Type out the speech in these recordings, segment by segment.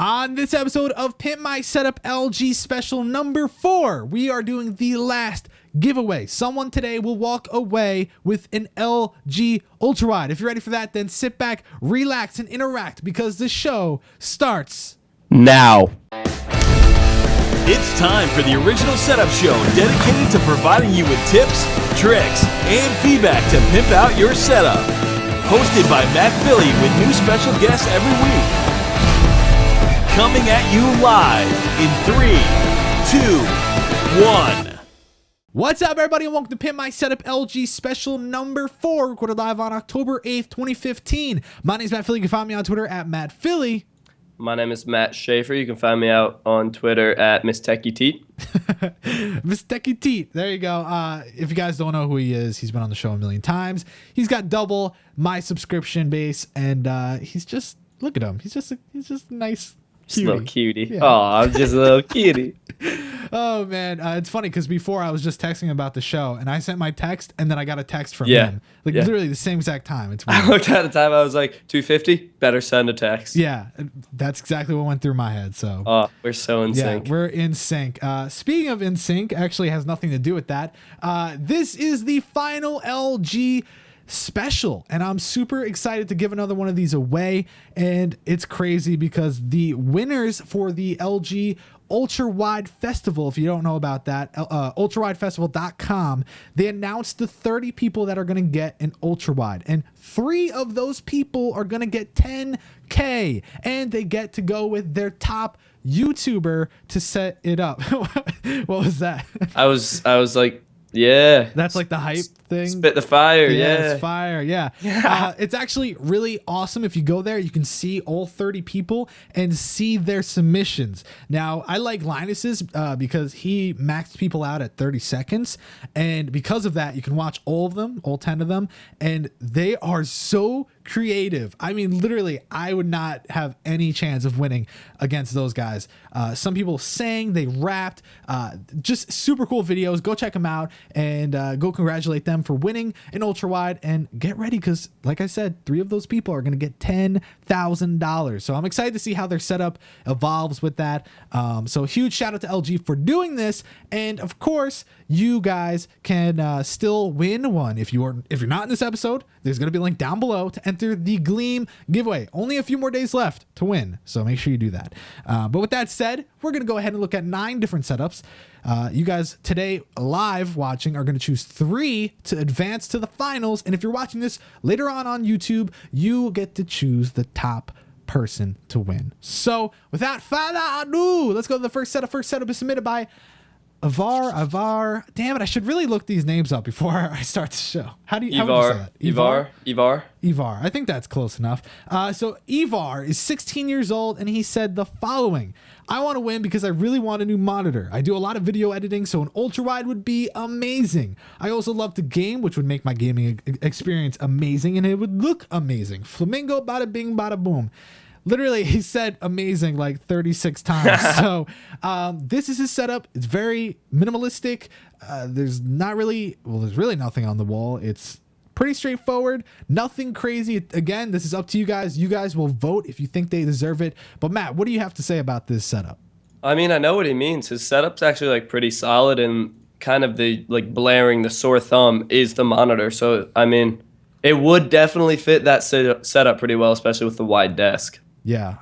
On this episode of Pimp My Setup LG special number 4, we are doing the last giveaway. Someone today will walk away with an LG UltraWide. If you're ready for that, then sit back, relax, and interact because the show starts now. It's time for the original setup show dedicated to providing you with tips, tricks, and feedback to pimp out your setup. Hosted by Matt Philly with new special guests every week. Coming at you live in 3, 2, 1. What's up, everybody, and welcome to Pimp My Setup LG special number 4, recorded live on October 8th, 2015. My name is Matt Philly. You can find me on Twitter at Matt Philly. My name is Matt Schaefer. You can find me out on Twitter at Miss Techie Teat. Miss Techie Teat. There you go. If you guys don't know who he is, he's been on the show a million times. He's got double my subscription base, and he's just, look at him. He's just a nice cutie. Little cutie. Yeah. Oh, I'm just a little cutie. Oh, man. It's funny because before I was just texting about the show, and I sent my text, and then I got a text from him. Like, literally the same exact time. It's weird. I looked at the time. I was like, 250? Better send a text. Yeah, that's exactly what went through my head. So, Oh, we're so in sync. We're in sync. Speaking of in sync, actually has nothing to do with that. This is the final LG special, and I'm super excited to give another one of these away. And it's crazy because the winners for the LG UltraWide Festival, if you don't know about that, ultrawidefestival.com, they announced the 30 people that are going to get an UltraWide, and 3 of those people are going to get $10K, and they get to go with their top YouTuber to set it up. What was that? I was like, yeah. That's like the hype thing. Spit the fire, It's fire, yeah. It's actually really awesome. If you go there, you can see all 30 people and see their submissions. Now, I like Linus's because he maxed people out at 30 seconds. And because of that, you can watch all of them, all 10 of them. And they are so creative. I mean, literally, I would not have any chance of winning against those guys. Some people sang, they rapped, just super cool videos. Go check them out and go congratulate them for winning an UltraWide, and get ready because, like I said, 3 of those people are going to get $10,000. So I'm excited to see how their setup evolves with that. So huge shout out to LG for doing this, and of course, you guys can still win one. If you're not in this episode, there's going to be a link down below to enter the Gleam giveaway. Only a few more days left to win, so make sure you do that. But with that said, we're going to go ahead and look at 9 different setups. You guys today live watching are going to choose 3 to advance to the finals. And if you're watching this later on YouTube, you get to choose the top person to win. So without further ado, let's go to the first setup. First setup is submitted by Avar. Damn it, I should really look these names up before I start the show. How would you say that? Evar. I think that's close enough. So Evar is 16 years old, and he said the following: I want to win because I really want a new monitor. I do a lot of video editing, so an UltraWide would be amazing. I also love to game, which would make my gaming experience amazing, and it would look amazing. Flamingo, bada bing, bada boom. Literally, he said amazing like 36 times. So this is his setup. It's very minimalistic. There's really nothing on the wall. It's pretty straightforward. Nothing crazy. Again, this is up to you guys. You guys will vote if you think they deserve it. But Matt, what do you have to say about this setup? I mean, I know what he means. His setup's actually like pretty solid, and kind of the like blaring, the sore thumb is the monitor. So, I mean, it would definitely fit that setup pretty well, especially with the wide desk. Yeah.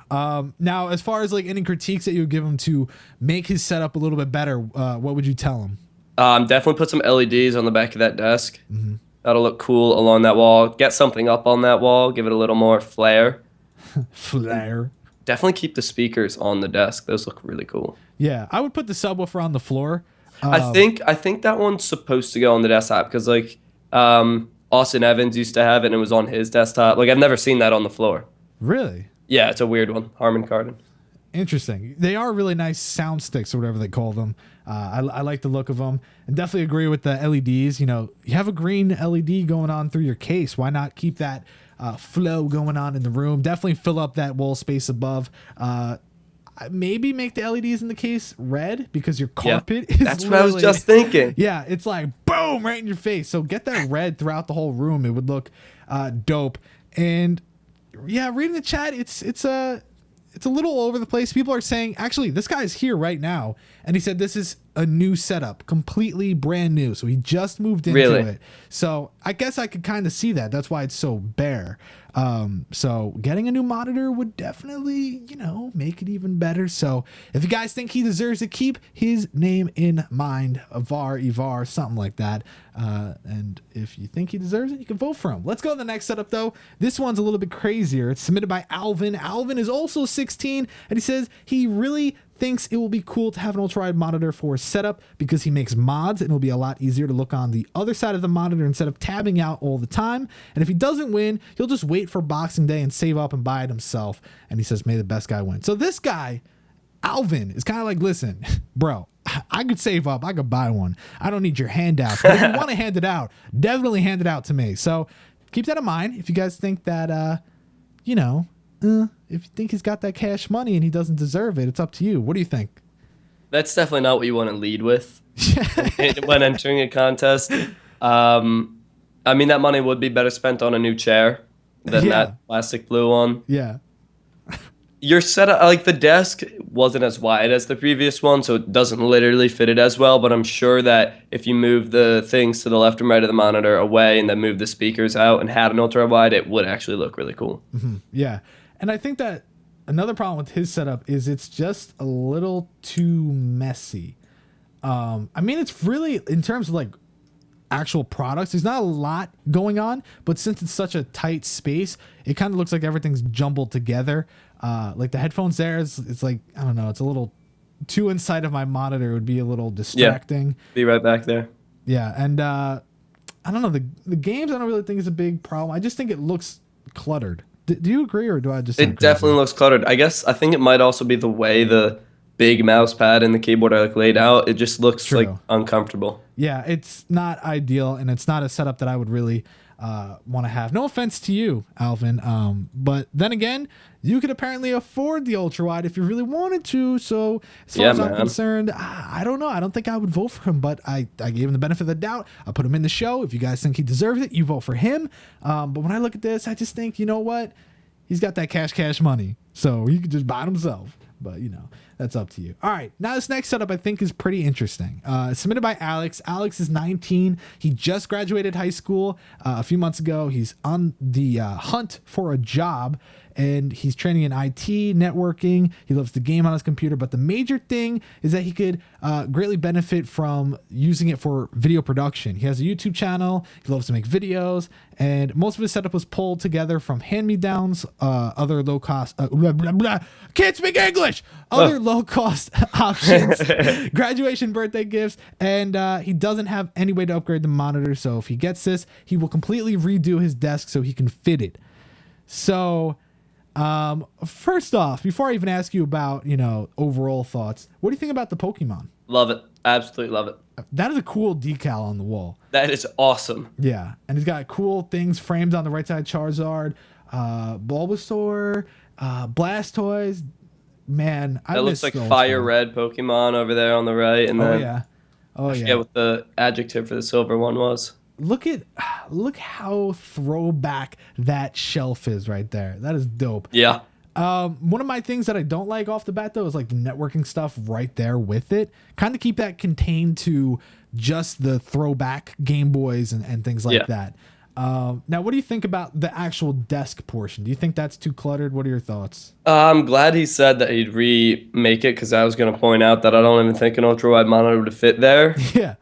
Now, as far as like any critiques that you would give him to make his setup a little bit better, what would you tell him? Definitely put some LEDs on the back of that desk. Mm-hmm. That'll look cool along that wall. Get something up on that wall. Give it a little more flair. Flair. Definitely keep the speakers on the desk. Those look really cool. Yeah, I would put the subwoofer on the floor. I think that one's supposed to go on the desktop because like Austin Evans used to have it and it was on his desktop. Like I've never seen that on the floor. Really? Yeah, it's a weird one. Harman Kardon. Interesting. They are really nice sound sticks or whatever they call them. I like the look of them, and definitely agree with the LEDs. You know, you have a green LED going on through your case. Why not keep that flow going on in the room? Definitely fill up that wall space above. Maybe make the LEDs in the case red because your carpet is that's what I was just thinking. Yeah, it's like boom right in your face. So get that red throughout the whole room. It would look dope. And yeah, reading the chat, it's it's a little all over the place. People are saying, actually, this guy's here right now, and he said this is a new setup, completely brand new. So he just moved into it. So I guess I could kind of see that. That's why it's so bare. So getting a new monitor would definitely, make it even better. So if you guys think he deserves it, keep his name in mind, Ivar, something like that. And if you think he deserves it, you can vote for him. Let's go to the next setup, though. This one's a little bit crazier. It's submitted by Alvin. Alvin is also 16, and he says he really thinks it will be cool to have an UltraWide monitor for setup because he makes mods and it'll be a lot easier to look on the other side of the monitor instead of tabbing out all the time. And if he doesn't win, he'll just wait for Boxing Day and save up and buy it himself. And he says, may the best guy win. So this guy, Alvin, is kind of like, listen, bro, I could save up. I could buy one. I don't need your handouts. But if you want to hand it out, definitely hand it out to me. So keep that in mind. If you guys think that, if you think he's got that cash money and he doesn't deserve it, it's up to you. What do you think? That's definitely not what you want to lead with when entering a contest. I mean, that money would be better spent on a new chair than that plastic blue one. Yeah. Your setup, like the desk wasn't as wide as the previous one, so it doesn't literally fit it as well, but I'm sure that if you move the things to the left and right of the monitor away and then move the speakers out and had an ultra-wide, it would actually look really cool. Mm-hmm. Yeah. And I think that another problem with his setup is it's just a little too messy. I mean, it's really, in terms of like actual products, there's not a lot going on, but since it's such a tight space, it kind of looks like everything's jumbled together. Like the headphones there, it's like, I don't know, it's a little too inside of my monitor. It would be a little distracting. Yeah, be right back there. Yeah, and I don't know, the games I don't really think is a big problem. I just think it looks cluttered. Do you agree, or do I just? It definitely looks cluttered. I think it might also be the way the big mouse pad and the keyboard are like laid out. It just looks like uncomfortable. Yeah, it's not ideal, and it's not a setup that I would really want to have. No offense to you, Alvin, but then again, you could apparently afford the UltraWide if you really wanted to. So as far as I'm concerned, I don't know. I don't think I would vote for him, but I gave him the benefit of the doubt. I put him in the show. If you guys think he deserves it, you vote for him. But when I look at this, I just think, you know what? He's got that cash money, so he could just buy it himself. But, that's up to you. All right. Now, this next setup I think is pretty interesting. Submitted by Alex. Alex is 19. He just graduated high school a few months ago. He's on the hunt for a job, and he's training in IT, networking. He loves to game on his computer, but the major thing is that he could greatly benefit from using it for video production. He has a YouTube channel. He loves to make videos, and most of his setup was pulled together from hand-me-downs, other low-cost... can't speak English! Other low-cost options, graduation, birthday gifts, and he doesn't have any way to upgrade the monitor, so if he gets this, he will completely redo his desk so he can fit it. So... first off, before I even ask you about, overall thoughts, what do you think about the Pokemon? Love it. Absolutely love it. That is a cool decal on the wall. That is awesome. Yeah. And he's got cool things framed on the right side. Charizard, Bulbasaur, Blastoise. Man, I looks like fire red Pokemon over there on the right. And then I forget what the adjective for the silver one was. Look how throwback that shelf is right there. That is dope. Yeah. One of my things that I don't like off the bat, though, is like the networking stuff right there with it. Kind of keep that contained to just the throwback Game Boys and things like that. Now, what do you think about the actual desk portion? Do you think that's too cluttered? What are your thoughts? I'm glad he said that he'd remake it, because I was going to point out that I don't even think an ultra-wide monitor would fit there. Yeah.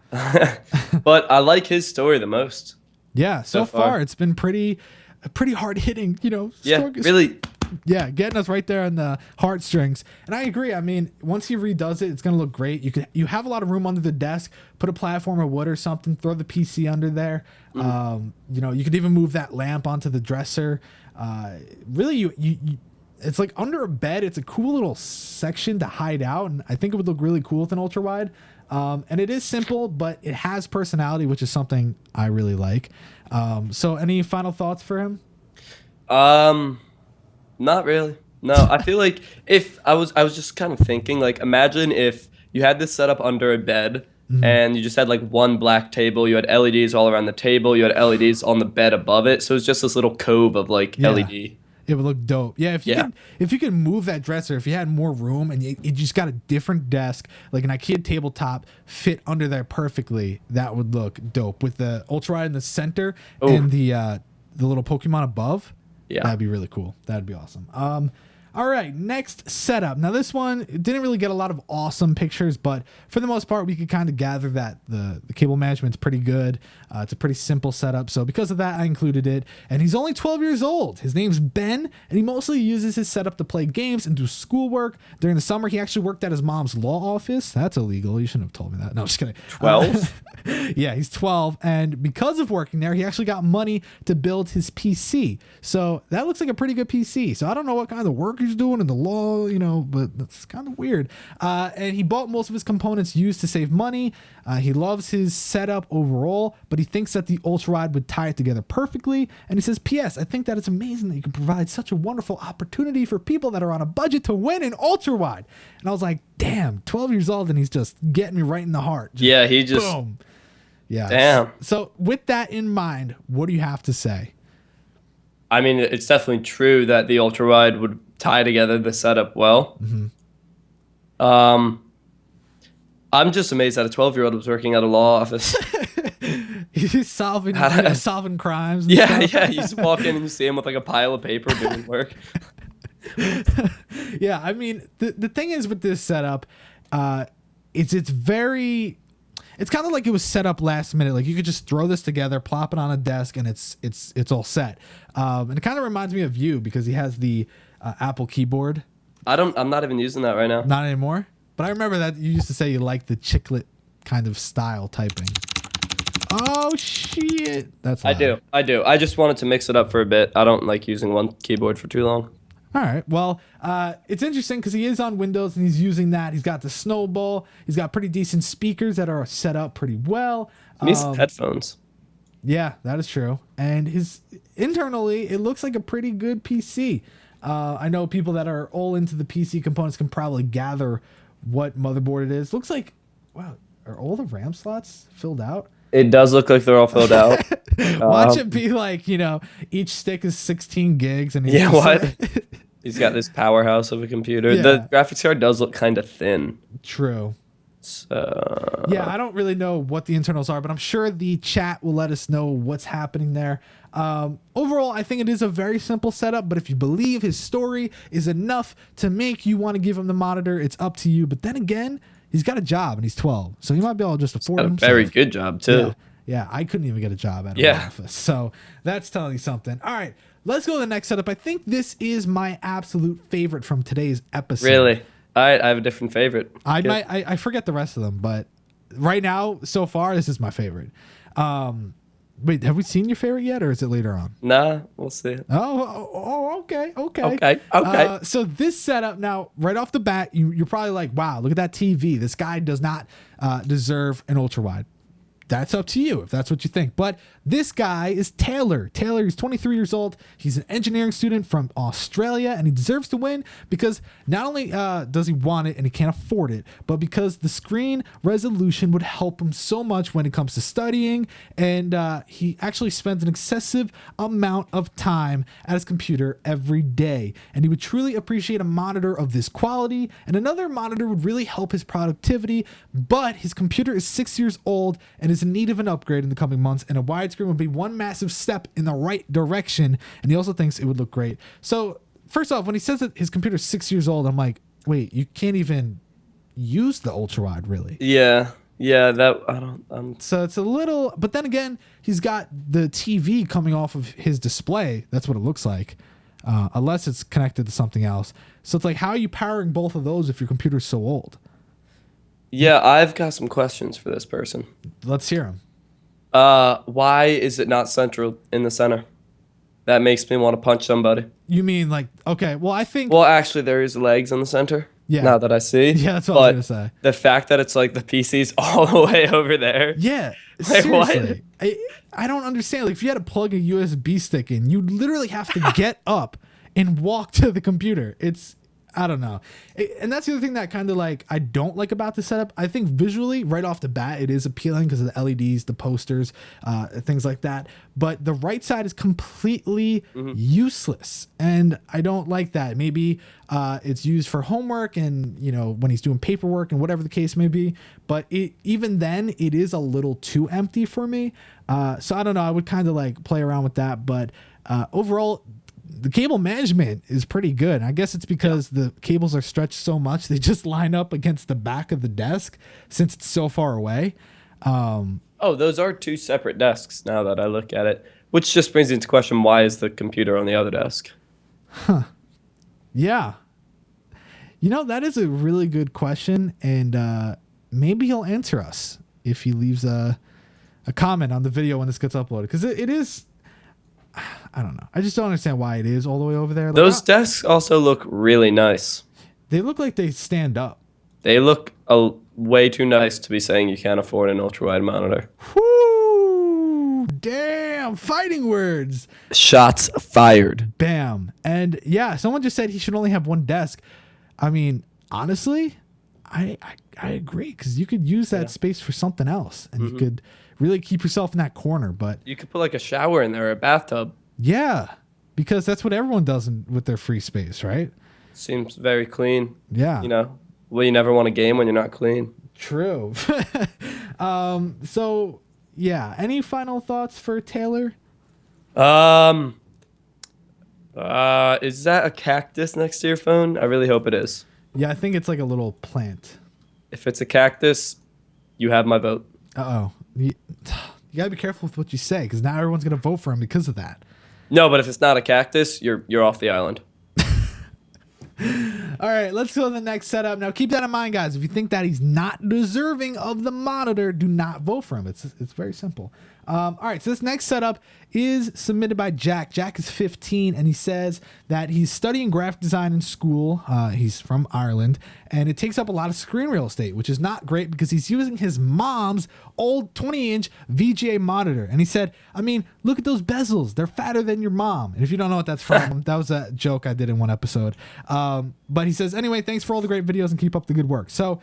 But I like his story the most. Yeah, so far it's been pretty hard hitting, really. Yeah, getting us right there on the heartstrings. And I agree. I mean, once he redoes it, it's going to look great. You have a lot of room under the desk, put a platform of wood or something, throw the PC under there. You could even move that lamp onto the dresser. Really, you it's like under a bed. It's a cool little section to hide out, and I think it would look really cool with an ultra-wide. And it is simple, but it has personality, which is something I really like. So any final thoughts for him? Not really. No, I feel like if I was just kind of thinking, like, imagine if you had this set up under a bed and you just had like one black table, you had LEDs all around the table, you had LEDs on the bed above it. So it's just this little cove of like LED. It would look dope. Yeah, if you could move that dresser, if you had more room and you just got a different desk, like an IKEA tabletop fit under there perfectly, that would look dope. With the UltraWide in the center and the little Pokemon above, that'd be really cool. That'd be awesome. All right, next setup. Now this one didn't really get a lot of awesome pictures, but for the most part, we could kind of gather that the cable management's pretty good. It's a pretty simple setup, so because of that, I included it. And he's only 12 years old. His name's Ben, and he mostly uses his setup to play games and do schoolwork. During the summer, he actually worked at his mom's law office. That's illegal. You shouldn't have told me that. No, I'm just kidding. 12? Yeah, he's 12, and because of working there, he actually got money to build his PC. So that looks like a pretty good PC. So I don't know what kind of work he's doing in the law, but that's kind of weird. And he bought most of his components used to save money. He loves his setup overall, but he thinks that the UltraWide would tie it together perfectly. And he says, P.S. I think that it's amazing that you can provide such a wonderful opportunity for people that are on a budget to win an UltraWide. And I was like, damn, 12 years old, and he's just getting me right in the heart. He just boom. Yeah. Damn. So with that in mind, what do you have to say? I mean, it's definitely true that the UltraWide would tie together the setup well. I'm just amazed that a 12-year-old was working at a law office. He's solving crimes. And stuff. Yeah. You just walk in and you see him with like a pile of paper doing work. Yeah, I mean, the thing is with this setup, it's kind of like it was set up last minute. Like you could just throw this together, plop it on a desk, and it's all set. And it kind of reminds me of you because he has the Apple keyboard. I'm not even using that right now. Not anymore. But I remember that you used to say you like the chiclet kind of style typing. Oh shit! That's loud. I do. I just wanted to mix it up for a bit. I don't like using one keyboard for too long. All right. Well, it's interesting because he is on Windows and he's using that. He's got the Snowball. He's got pretty decent speakers that are set up pretty well. He needs some headphones. Yeah, that is true. And internally, it looks like a pretty good PC. I know people that are all into the PC components can probably gather what motherboard it is. Looks like, wow, are all the RAM slots filled out? It does look like they're all filled out. Watch it be like, each stick is 16 gigs. And He's got this powerhouse of a computer. Yeah. The graphics card does look kind of thin. True. So yeah, I don't really know what the internals are, but I'm sure the chat will let us know what's happening there. Overall, I think it is a very simple setup, but if you believe his story is enough to make you want to give him the monitor, it's up to you. But then again, he's got a job and he's 12, so he might be able to just afford himself. A very good job too. Yeah, I couldn't even get a job at an office, so that's telling you something. All right, let's go to the next setup. I think this is my absolute favorite from today's episode. Really? All right, I have a different favorite. I forget the rest of them, but right now, so far, this is my favorite. Wait, have we seen your favorite yet, or is it later on? Nah, we'll see. Okay. So this setup now, right off the bat, you're probably like, wow, look at that TV. This guy does not deserve an UltraWide. That's up to you if that's what you think. But this guy is Taylor. Taylor is 23 years old. He's an engineering student from Australia, and he deserves to win because not only does he want it and he can't afford it, but because the screen resolution would help him so much when it comes to studying. And he actually spends an excessive amount of time at his computer every day. And he would truly appreciate a monitor of this quality. And another monitor would really help his productivity. But his computer is 6 years old and is in need of an upgrade in the coming months, and a widescreen would be one massive step in the right direction, and he also thinks it would look great. So first off, when he says that his computer's 6 years old, I'm like, wait, you can't even use the UltraWide, really? Yeah, that I don't. So it's a little, but then again, he's got the TV coming off of his display. That's what it looks like, unless it's connected to something else. So it's like, how are you powering both of those if your computer's so old? Yeah, I've got some questions for this person. Let's hear them. Why is it not central in the center? That makes me want to punch somebody. You mean like, okay, well, I think... Well, actually, there is legs in the center. Yeah. Now that I see. Yeah, that's what I was going to say. The fact that it's like the PC's all the way over there. Yeah, like, seriously. I don't understand. Like, if you had to plug a USB stick in, you literally have to get up and walk to the computer. I don't know. And that's the other thing that kind of like I don't like about the setup. I think visually right off the bat it is appealing because of the LEDs, the posters, things like that. But the right side is completely useless, and I don't like that. Maybe it's used for homework and when he's doing paperwork and whatever the case may be. But even then it is a little too empty for me. So I don't know. I would kind of like play around with that, but overall, the cable management is pretty good. I guess it's because the cables are stretched so much they just line up against the back of the desk since it's so far away. Those are two separate desks now that I look at it, which just brings into question, why is the computer on the other desk? Yeah. That is a really good question, and maybe he'll answer us if he leaves a comment on the video when this gets uploaded, because it is... I don't know. I just don't understand why it is all the way over there. Like, those desks also look really nice. They look like they stand up. They look way too nice to be saying you can't afford an ultra-wide monitor. Whoo! Damn! Fighting words! Shots fired. Bam. And yeah, someone just said he should only have one desk. I mean, honestly, I agree, because you could use that space for something else, and you could really keep yourself in that corner. But you could put like a shower in there or a bathtub. Yeah, because that's what everyone does with their free space, right? Seems very clean. Yeah. Well, you never want a game when you're not clean. True. So yeah, any final thoughts for Taylor? Is that a cactus next to your phone? I really hope it is. Yeah, I think it's like a little plant. If it's a cactus, you have my vote. Uh-oh. You gotta be careful with what you say, because now everyone's gonna vote for him because of that. No, but if it's not a cactus, you're off the island. All right, let's go to the next setup. Now, keep that in mind, guys. If you think that he's not deserving of the monitor, do not vote for him. It's very simple. All right, so this next setup is submitted by Jack. Jack is 15, and he says that he's studying graphic design in school. He's from Ireland, and it takes up a lot of screen real estate, which is not great because he's using his mom's old 20-inch VGA monitor. And he said, I mean, look at those bezels. They're fatter than your mom. And if you don't know what that's from, that was a joke I did in one episode. But he says, anyway, thanks for all the great videos and keep up the good work. So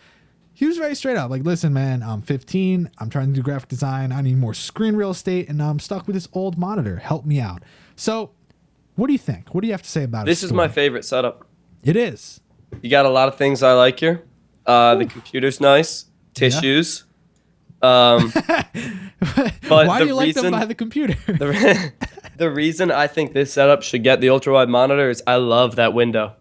he was very straight up, like, listen, man, I'm 15. I'm trying to do graphic design. I need more screen real estate, and I'm stuck with this old monitor. Help me out. So what do you think? What do you have to say about it? This is my favorite setup. It is. You got a lot of things I like here. The computer's nice. Tissues. Why But do you like them by the computer? The reason I think this setup should get the ultra-wide monitor is I love that window.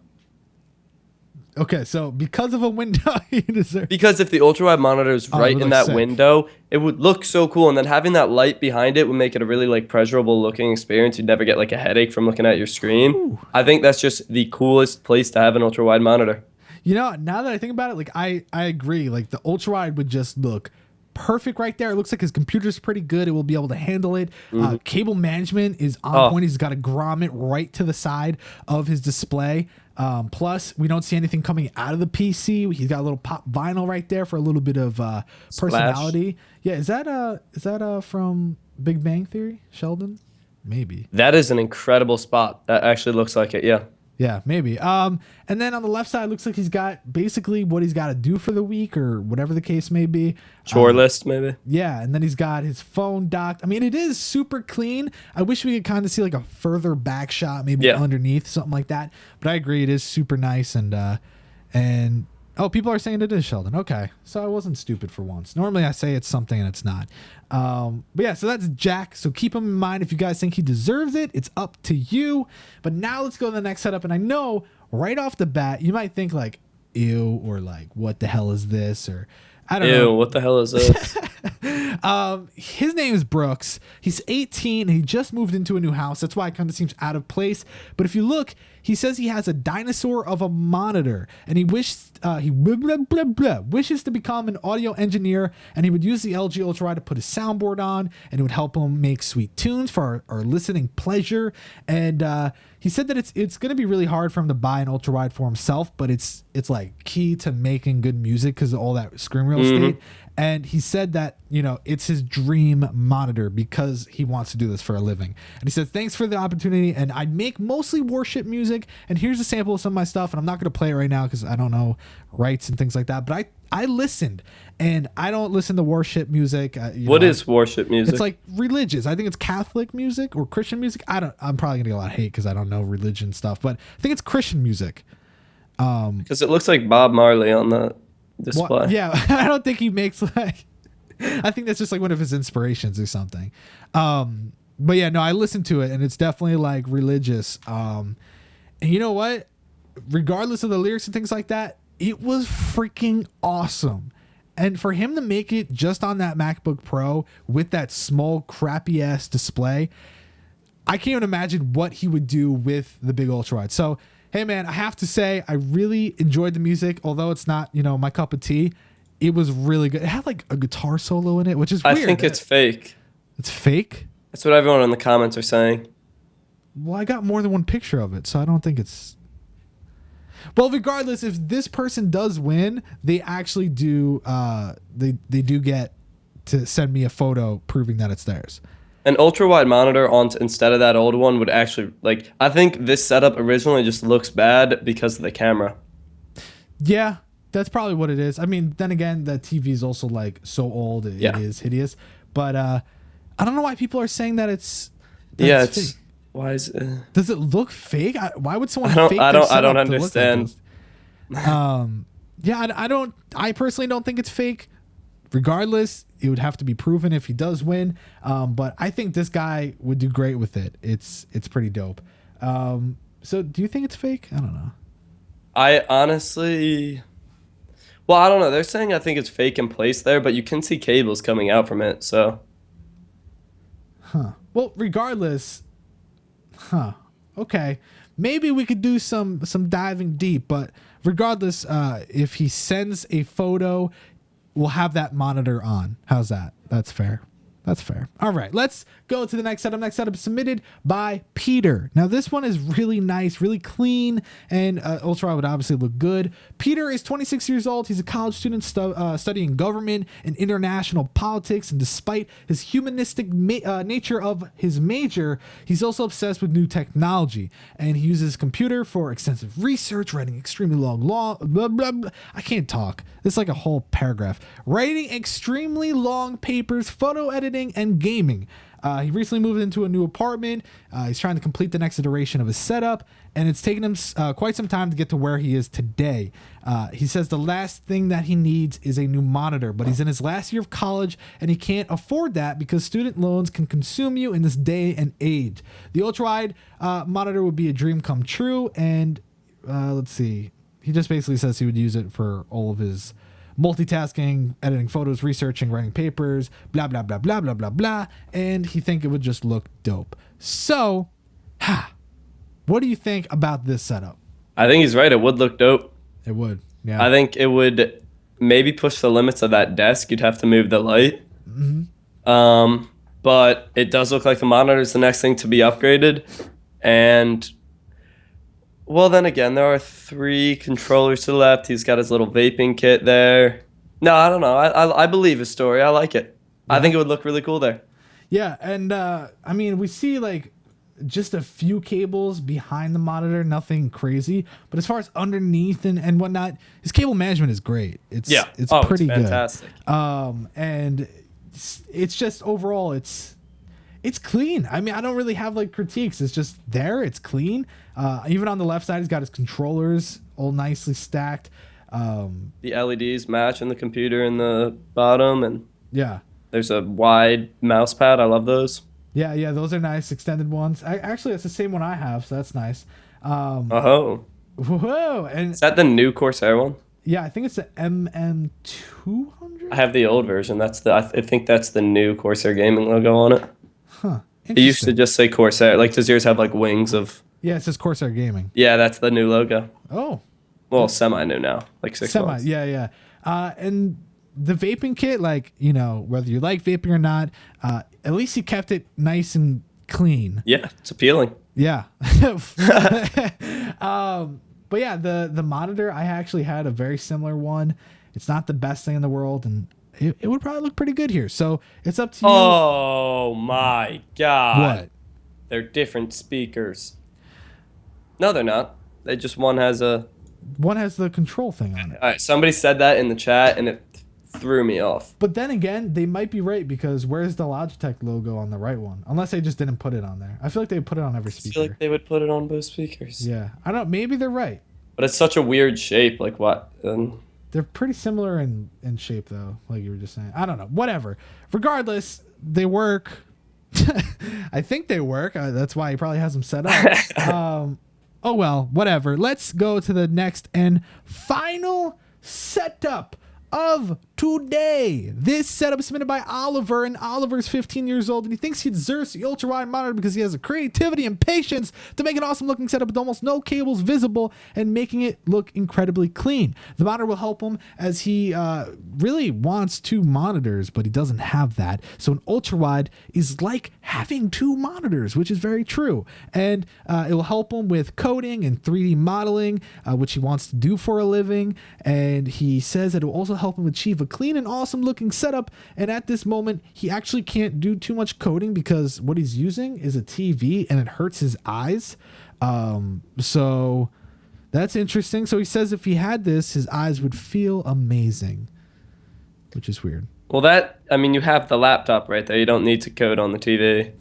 Okay, so because of a window, you deserve. Because if the ultra-wide monitor is right in that sick. window, it would look so cool. And then having that light behind it would make it a really like pleasurable looking experience. You'd never get like a headache from looking at your screen. Ooh. I think that's just the coolest place to have an ultra-wide monitor. Now that I think about it, like I agree. Like the ultra-wide would just look perfect right there. It looks like his computer's pretty good. It will be able to handle it. Cable management is on point. He's got a grommet right to the side of his display. Plus, we don't see anything coming out of the PC. He's got a little pop vinyl right there for a little bit of personality. Yeah, is that from Big Bang Theory, Sheldon? Maybe. That is an incredible spot. That actually looks like it, yeah. Yeah, maybe. And then on the left side, looks like he's got basically what he's got to do for the week or whatever the case may be. Chore list, maybe. Yeah, and then he's got his phone docked. I mean, it is super clean. I wish we could kind of see like a further back shot, maybe underneath, something like that. But I agree, it is super nice. And oh, people are saying it is Sheldon. Okay, so I wasn't stupid for once. Normally I say it's something and it's not. But yeah, so that's Jack. So keep him in mind. If you guys think he deserves it, it's up to you. But now let's go to the next setup. And I know right off the bat, you might think like, ew, or like, what the hell is this? Or I don't know. Ew, what the hell is this? His name is Brooks. He's 18 and he just moved into a new house. That's why it kind of seems out of place. But if you look, he says he has a dinosaur of a monitor and he wishes to become an audio engineer, and he would use the LG UltraWide to put his soundboard on, and it would help him make sweet tunes for our listening pleasure. And he he said that it's going to be really hard for him to buy an UltraWide for himself, but it's like key to making good music because of all that screen real estate. And he said that, you know, it's his dream monitor because he wants to do this for a living. And he said, thanks for the opportunity. And I make mostly worship music. And here's a sample of some of my stuff. And I'm not going to play it right now because I don't know rights and things like that. But I listened, and I don't listen to worship music. What is worship music? It's like religious. I think it's Catholic music or Christian music. I'm probably going to get a lot of hate because I don't know religion stuff. But I think it's Christian music. Because it looks like Bob Marley on the display. Well, yeah, I don't think he makes like. I think that's just like one of his inspirations or something. But yeah, no, I listened to it, and it's definitely like religious. And you know what? Regardless of the lyrics and things like that, it was freaking awesome. And for him to make it just on that MacBook Pro with that small crappy ass display, I can't even imagine what he would do with the big UltraWide. So, hey man, I have to say I really enjoyed the music, although it's not, you know, my cup of tea. It was really good. It had like a guitar solo in it, which is weird. I think it's fake. It's fake? That's what everyone in the comments are saying. Well, I got more than one picture of it, so I don't think it's... Well, regardless, if this person does win, they actually do they do get to send me a photo proving that it's theirs. An ultra-wide monitor on instead of that old one would actually, like, I think this setup originally just looks bad because of the camera. Yeah, that's probably what it is. I mean, then again, the TV is also like so old, it is hideous. But I don't know why people are saying that it's fake. Why is it? Does it look fake? Why would someone fake I their don't setup to understand. Look like this? I personally don't think it's fake. Regardless, it would have to be proven if he does win. But I think this guy would do great with it. It's pretty dope. So do you think it's fake? I don't know. I honestly, well, I don't know. They're saying I think it's fake in place there, but you can see cables coming out from it. So, Well, regardless, okay. Maybe we could do some diving deep, but regardless, if he sends a photo, we'll have that monitor on. How's that? That's fair. That's fair. All right, let's go to the next setup. Next setup is submitted by Peter. Now, this one is really nice, really clean, and UltraWide would obviously look good. Peter is 26 years old. He's a college student studying government and international politics, and despite his humanistic nature of his major, he's also obsessed with new technology, and he uses his computer for extensive research, writing extremely long blah, blah, blah. I can't talk. It's like a whole paragraph. Writing extremely long papers, photo editing, and gaming. He recently moved into a new apartment. He's trying to complete the next iteration of his setup, and it's taken him quite some time to get to where he is today. He says the last thing that he needs is a new monitor, but he's in his last year of college, and he can't afford that because student loans can consume you in this day and age. The UltraWide monitor would be a dream come true, and let's see. He just basically says he would use it for all of his multitasking, editing photos, researching, writing papers, blah, blah, blah, blah, blah, blah, blah. And he think it would just look dope. So, what do you think about this setup? I think he's right. It would look dope. It would, yeah. I think it would maybe push the limits of that desk. You'd have to move the light. But it does look like the monitor is the next thing to be upgraded. And, well, then again, there are 3 controllers to the left. He's got his little vaping kit there. No, I don't know. I believe his story. I like it. Yeah. I think it would look really cool there. Yeah, and I mean, we see like just a few cables behind the monitor, nothing crazy. But as far as underneath and whatnot, his cable management is great. It's pretty fantastic. Good. And it's just overall, it's clean. I mean, I don't really have like critiques. It's just there. It's clean. Even on the left side, he's got his controllers all nicely stacked. The LEDs match in the computer in the bottom, and yeah, there's a wide mouse pad. I love those. Yeah, those are nice extended ones. Actually, it's the same one I have, so that's nice. Whoa! And is that the new Corsair one? Yeah, I think it's the MM200. I have the old version. I think that's the new Corsair gaming logo on it. It used to just say Corsair. Like, does yours have like wings of? Yeah, it says Corsair Gaming. Yeah, that's the new logo. Oh. Well, semi-new now, like 6 months. Yeah. And the vaping kit, like, you know, whether you like vaping or not, at least he kept it nice and clean. Yeah, it's appealing. Yeah. But yeah, the monitor, I actually had a very similar one. It's not the best thing in the world, and it would probably look pretty good here. So it's up to you. Oh my God. What? They're different speakers. No, they're not. They just one has a. One has the control thing on it. All right, somebody said that in the chat, and it threw me off. But then again, they might be right, because where's the Logitech logo on the right one? Unless they just didn't put it on there. I feel like they put it on every I speaker. feel like they would put it on both speakers. Yeah, I don't. Maybe they're right. But it's such a weird shape. Like what? They're pretty similar in shape, though, like you were just saying. I don't know. Whatever. Regardless, they work. I think they work. That's why he probably has them set up. Oh, well, whatever. Let's go to the next and final setup of today. This setup is submitted by Oliver, and Oliver's 15 years old, and he thinks he deserves the ultra-wide monitor because he has the creativity and patience to make an awesome looking setup with almost no cables visible and making it look incredibly clean. The monitor will help him as he really wants 2 monitors, but he doesn't have that. So an ultra-wide is like having 2 monitors, which is very true. And it will help him with coding and 3D modeling, which he wants to do for a living. And he says that it will also help him achieve a clean and awesome looking setup. And at this moment, he actually can't do too much coding because what he's using is a TV and it hurts his eyes. So that's interesting. So he says if he had this, his eyes would feel amazing, which is weird. Well, you have the laptop right there. You don't need to code on the TV.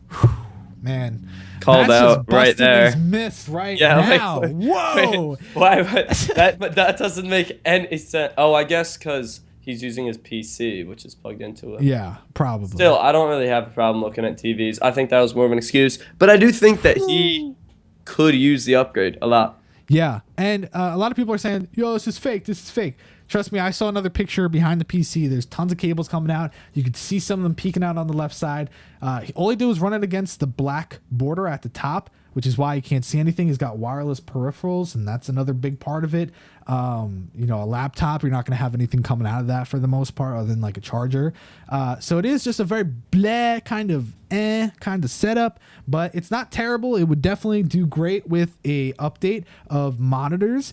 Man, Called out right there. These myths right Yeah, now. Whoa! Wait, why? That doesn't make any sense. Oh, I guess because he's using his PC, which is plugged into it. Yeah, probably. Still, I don't really have a problem looking at TVs. I think that was more of an excuse, but I do think that he could use the upgrade a lot. Yeah, and a lot of people are saying, "Yo, this is fake. This is fake." Trust me, I saw another picture behind the PC. There's tons of cables coming out. You could see some of them peeking out on the left side. All he did was run it against the black border at the top, which is why you can't see anything. He's got wireless peripherals, and that's another big part of it. A laptop, you're not going to have anything coming out of that for the most part other than like a charger. So it is just a very bleh kind of setup, but it's not terrible. It would definitely do great with a update of monitors.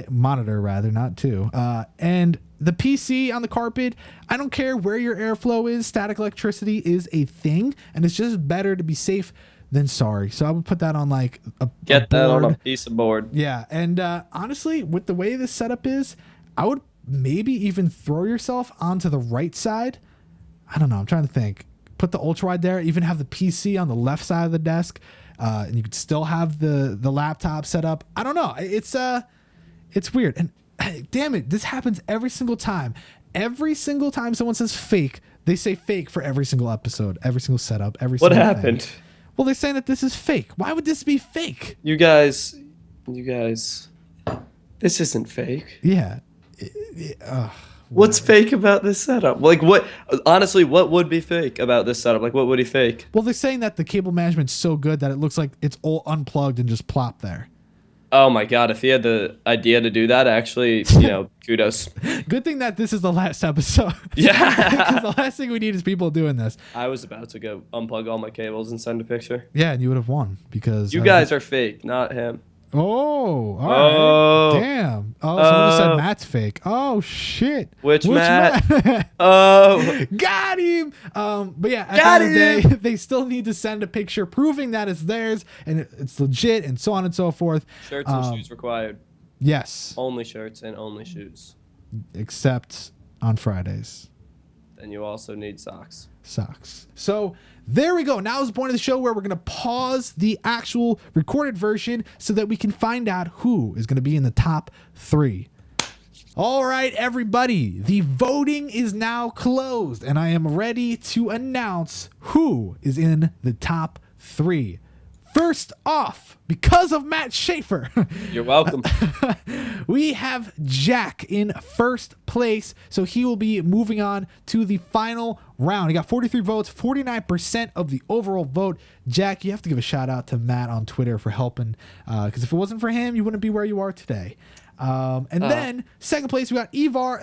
Monitor rather, not 2. And the PC on the carpet, I don't care where your airflow is. Static electricity is a thing, and it's just better to be safe than sorry. So I would put that on like Get that on a piece of board. Yeah, and honestly, with the way this setup is, I would maybe even throw yourself onto the right side. I don't know. I'm trying to think. Put the ultra-wide there. Even have the PC on the left side of the desk, and you could still have the laptop set up. I don't know. It's weird. And damn it, this happens every single time. Every single time someone says fake, they say fake for every single episode, every single setup, every single What happened? thing. Well, they're saying that this is fake. Why would this be fake? You guys, this isn't fake. Yeah. What's fake about this setup? Like, what? Honestly, what would be fake about this setup? Like, what would he fake? Well, they're saying that the cable management's so good that it looks like it's all unplugged and just plopped there. Oh my God! If he had the idea to do that, actually, kudos. Good thing that this is the last episode. Yeah. Because the last thing we need is people doing this. I was about to go unplug all my cables and send a picture. Yeah, and you would have won because You guys are fake, not him. Oh, all right. Damn. Oh, someone just said Matt's fake. Oh shit. Which Matt? Oh. Got him. But yeah, at the end of the day, they still need to send a picture proving that it's theirs and it's legit and so on and so forth. Shirts and shoes required. Yes. Only shirts and only shoes. Except on Fridays. And you also need socks. So there we go. Now is the point of the show where we're going to pause the actual recorded version so that we can find out who is going to be in the top 3. All right, everybody. The voting is now closed, and I am ready to announce who is in the top 3. First off, because of Matt Schaefer, You're welcome. we have Jack in first place. So he will be moving on to the final round. He got 43 votes, 49% of the overall vote. Jack, you have to give a shout out to Matt on Twitter for helping, because if it wasn't for him, you wouldn't be where you are today. Then second place, we got Ivar,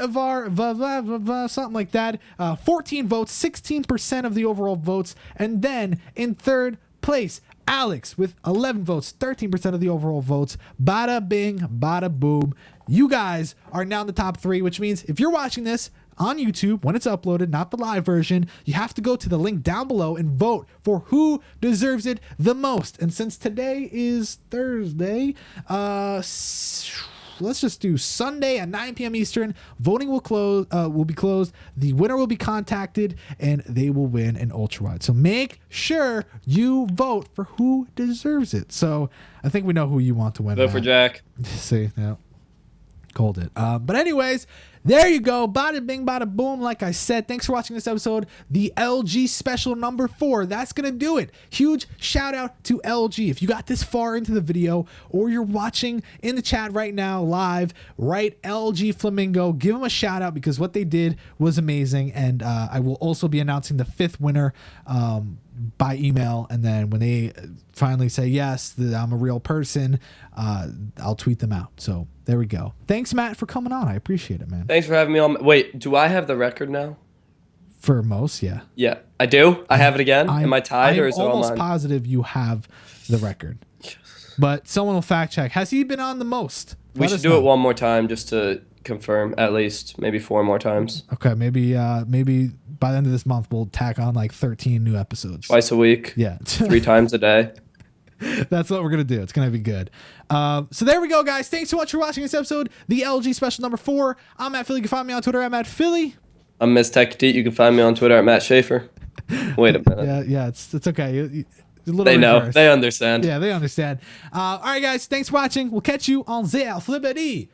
something like that. 14 votes, 16% of the overall votes. And then in third place, Alex with 11 votes, 13% of the overall votes. Bada bing, bada boom. You guys are now in the top 3, which means if you're watching this on YouTube when it's uploaded, not the live version, you have to go to the link down below and vote for who deserves it the most. And since today is Thursday, let's just do Sunday at 9 p.m. Eastern. Voting will be closed. The winner will be contacted, and they will win an UltraWide. So make sure you vote for who deserves it. So I think we know who you want to win. Vote for Jack. See, yeah, called it. But anyways, there you go. Bada bing, bada boom. Like I said, thanks for watching this episode. The LG special number 4. That's going to do it. Huge shout out to LG. If you got this far into the video or you're watching in the chat right now live, write LG Flamingo. Give them a shout out because what they did was amazing. And I will also be announcing the 5th winner by email, and then when they finally say yes, that I'm a real person, I'll tweet them out. So there we go. Thanks, Matt, for coming on. I appreciate it, man. Thanks for having me on. Wait, do I have the record now? For most, yeah. Yeah, I do. I have it again. Am I tied or is it all mine? I'm almost positive you have the record, but someone will fact check. Has he been on the most? We should do it one more time just to confirm, at least maybe 4 more times. Okay, maybe by the end of this month we'll tack on like 13 new episodes. Twice a week. Yeah. 3 times a day. That's what we're going to do. It's going to be good. So there we go, guys. Thanks so much for watching this episode, the LG special number 4. I'm Matt Philly. You can find me on Twitter. I'm at Philly. I'm Miss Techie. You can find me on Twitter at Matt Schaefer. Wait a minute. Yeah, it's okay. They know. Reverse. They understand. Yeah, they understand. All right, guys. Thanks for watching. We'll catch you on the Flippery.